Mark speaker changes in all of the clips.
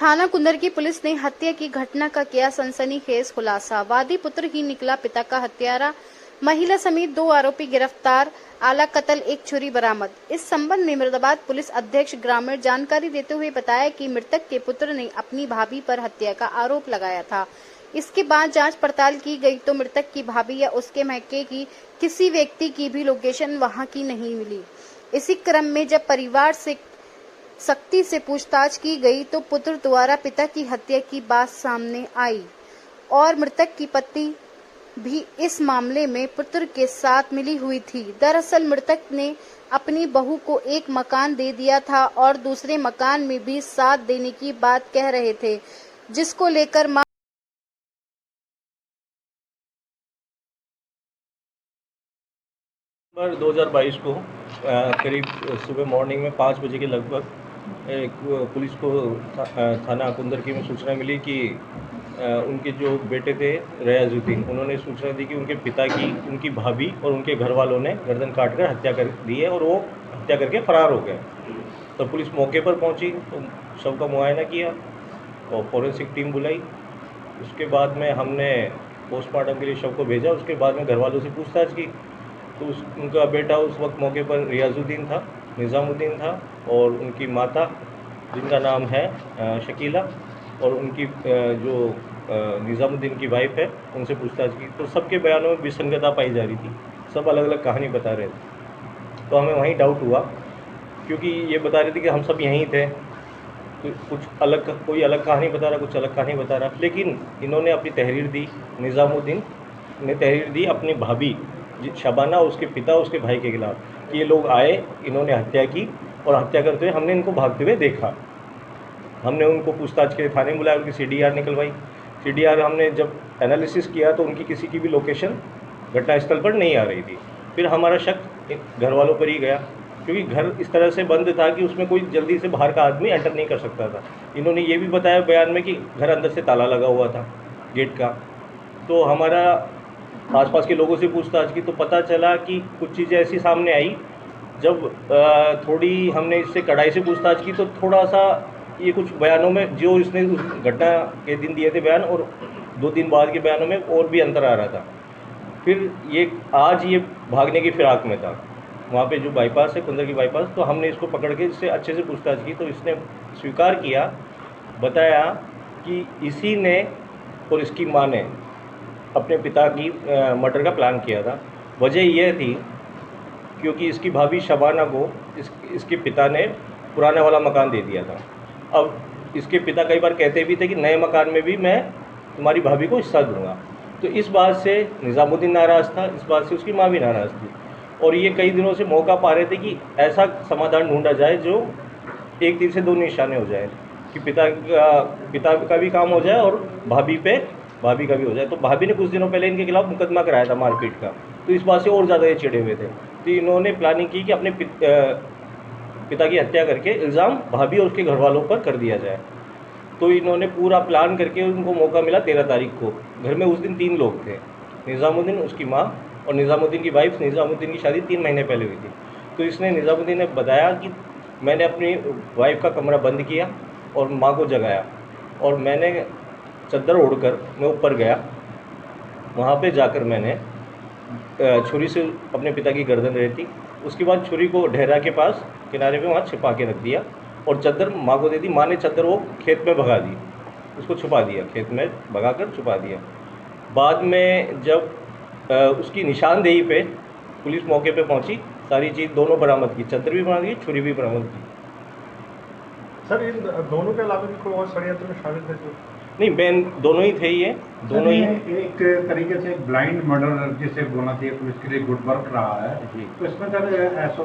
Speaker 1: थाना कुंदर की पुलिस ने हत्या की घटना का किया सनसनीखेज खुलासा। वादी पुत्र ही निकला पिता का हत्यारा, महिला समेत 2 आरोपी गिरफ्तार, आला कत्ल, एक छुरी बरामद। इस संबंध में मुरादाबाद पुलिस अध्यक्ष ग्रामीण जानकारी देते हुए बताया कि मृतक के पुत्र ने अपनी भाभी पर हत्या का आरोप लगाया था। इसके बाद जांच पड़ताल की गई तो मृतक की भाभी या उसके मायके की किसी व्यक्ति की भी लोकेशन वहां की नहीं मिली। इसी क्रम में जब परिवार से सख्ती से पूछताछ की गई तो पुत्र द्वारा पिता की हत्या की बात सामने आई और मृतक की पत्नी भी इस मामले में पुत्र के साथ मिली हुई थी। दरअसल मृतक ने अपनी बहू को एक मकान दे दिया था और दूसरे मकान में भी साथ देने की बात कह रहे थे, जिसको लेकर
Speaker 2: 2022 को करीब सुबह मॉर्निंग में 5 बजे के लगभग एक पुलिस को थाना कुंदरकी में सूचना मिली कि उनके जो बेटे थे रियाजुद्दीन, उन्होंने सूचना दी कि उनके पिता की, उनकी भाभी और उनके घर वालों ने गर्दन काटकर हत्या कर दी है और वो हत्या करके फरार हो गए। तो पुलिस मौके पर पहुंची, तो शव का मुआयना किया और फॉरेंसिक टीम बुलाई। उसके बाद में हमने पोस्टमार्टम के लिए शव को भेजा। उसके बाद में घर वालों से पूछताछ की तो उनका बेटा उस वक्त मौके पर रियाजुद्दीन था, निज़ामुद्दीन था और उनकी माता जिनका नाम है शकीला और उनकी जो निज़ामुद्दीन की वाइफ है, उनसे पूछताछ की तो सबके बयानों में विसंगतता पाई जा रही थी। सब अलग अलग कहानी बता रहे थे। तो हमें वहीं डाउट हुआ, क्योंकि ये बता रहे थे कि हम सब यहीं थे, तो कुछ अलग, कोई अलग कहानी बता रहा, कुछ अलग कहानी बता रहा। लेकिन इन्होंने अपनी तहरीर दी, निज़ामुद्दीन ने तहरीर दी अपनी भाभी शबाना, उसके पिता, उसके भाई के खिलाफ कि ये लोग आए, इन्होंने हत्या की और हत्या करते हुए हमने इनको भागते हुए देखा। हमने उनको पूछताछ के लिए थाने बुलाया, उनकी CDR निकलवाई। CDR हमने जब एनालिसिस किया तो उनकी किसी की भी लोकेशन घटनास्थल पर नहीं आ रही थी। फिर हमारा शक घर वालों पर ही गया, क्योंकि घर इस तरह से बंद था कि उसमें कोई जल्दी से बाहर का आदमी एंटर नहीं कर सकता था। इन्होंने ये भी बताया बयान में कि घर अंदर से ताला लगा हुआ था गेट का। तो हमारा आसपास के लोगों से पूछताछ की तो पता चला कि कुछ चीज़ें ऐसी सामने आई। जब थोड़ी हमने इससे कड़ाई से पूछताछ की तो थोड़ा सा ये कुछ बयानों में, जो इसने उस घटना के दिन दिए थे बयान और 2 दिन बाद के बयानों में और भी अंतर आ रहा था। फिर ये आज ये भागने की फिराक में था, वहाँ पे जो बाईपास है कुंदर की बाईपास, तो हमने इसको पकड़ के इससे अच्छे से पूछताछ की तो इसने स्वीकार किया, बताया कि इसी ने और इसकी माँ ने अपने पिता की मर्डर का प्लान किया था। वजह यह थी क्योंकि इसकी भाभी शबाना को इसके पिता ने पुराने वाला मकान दे दिया था। अब इसके पिता कई बार कहते भी थे कि नए मकान में भी मैं तुम्हारी भाभी को हिस्सा दूंगा। तो इस बात से निज़ामुद्दीन नाराज़ था, इस बात से उसकी माँ भी नाराज़ थी और ये कई दिनों से मौका पा रहे थे कि ऐसा समाधान ढूंढा जाए जो एक तीर से 2 निशाने हो जाए, कि पिता का भी काम हो जाए और भाभी का भी हो जाए। तो भाभी ने कुछ दिनों पहले इनके खिलाफ मुकदमा कराया था मारपीट का, तो इस बात से और ज़्यादा ये चिढ़े हुए थे। तो इन्होंने प्लानिंग की कि अपने पिता की हत्या करके इल्ज़ाम भाभी और उसके घर वालों पर कर दिया जाए। तो इन्होंने पूरा प्लान करके, उनको मौका मिला 13 तारीख को। घर में उस दिन 3 लोग थे, निज़ामुद्दीन, उसकी माँ और निज़ामुद्दीन की वाइफ। निज़ामुद्दीन की शादी 3 महीने पहले हुई थी। तो इसने निज़ामुद्दीन ने बताया कि मैंने अपनी वाइफ का कमरा बंद किया और माँ को जगाया और मैंने चद्दर ओढ़कर मैं ऊपर गया। वहाँ पे जाकर मैंने छुरी से अपने पिता की गर्दन रेती। उसके बाद छुरी को ढेरा के पास किनारे पे वहाँ छिपा के रख दिया और चद्दर माँ को दे दी। माँ ने चद्दर वो खेत में भगा दी, उसको छुपा दिया, खेत में भगा कर छुपा दिया। बाद में जब उसकी निशानदेही पे पुलिस मौके पे पहुंची, सारी चीज़ दोनों बरामद की, चद्दर भी बरामद की, छुरी भी बरामद की।
Speaker 3: सर इन दोनों के अलावा भी कोई और षड्यंत्र में शामिल थे?
Speaker 2: नहीं, मैं दोनों ही थे, ये दोनों ही।
Speaker 4: एक तरीके से ब्लाइंड मर्डर जिसे बोलना चाहिए, पुलिस के लिए गुड वर्क रहा है जी। तो इसमें सर एसओ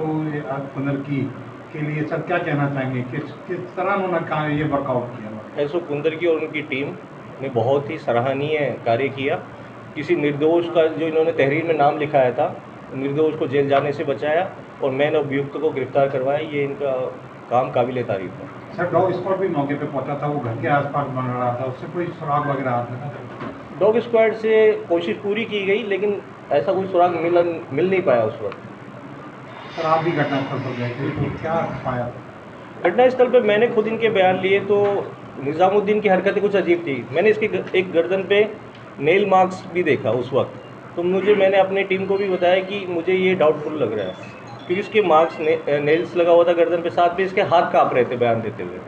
Speaker 4: कुंदरकी के लिए सर क्या कहना चाहेंगे, किस तरह उन्होंने कहा ये वर्कआउट किया?
Speaker 2: एसओ कुंदरकी और उनकी टीम ने बहुत ही सराहनीय कार्य किया। किसी निर्दोष का, जो इन्होंने तहरीर में नाम लिखाया था, निर्दोष को जेल जाने से बचाया और मैंने अभियुक्त को गिरफ्तार करवाया। ये इनका काम काबिल तारीफ है।
Speaker 4: सर डॉग स्क्वाड भी मौके पे पहुंचा था, वो घर के आसपास बन रहा था, उससे कोई सुराग वगैरह आता था?
Speaker 2: डॉग स्क्वाड से कोशिश पूरी की गई लेकिन ऐसा कोई सुराग मिल नहीं पाया उस वक्त।
Speaker 4: सर आप भी घटनास्थल पर गए थे, तो क्या पाया?
Speaker 2: घटनास्थल पर मैंने खुद इनके बयान लिए तो निज़ामुद्दीन की हरकतें कुछ अजीब थी। मैंने इसकी एक गर्दन पे नेल मार्क्स भी देखा उस वक्त, तो मैंने अपनी टीम को भी बताया कि मुझे ये डाउटफुल लग रहा है, क्योंकि इसके मार्क्स नेल्स लगा हुआ था गर्दन पे, साथ में इसके हाथ काँप रहे थे बयान देते हुए।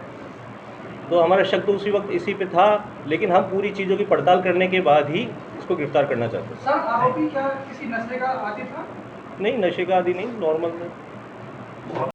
Speaker 2: तो हमारा शक तो उसी वक्त इसी पे था, लेकिन हम पूरी चीज़ों की पड़ताल करने के बाद ही इसको गिरफ्तार करना चाहते थे।
Speaker 5: सर, आरोपी क्या किसी नशे का आदी था?
Speaker 2: नहीं, नशे का आदी नहीं, नॉर्मल था।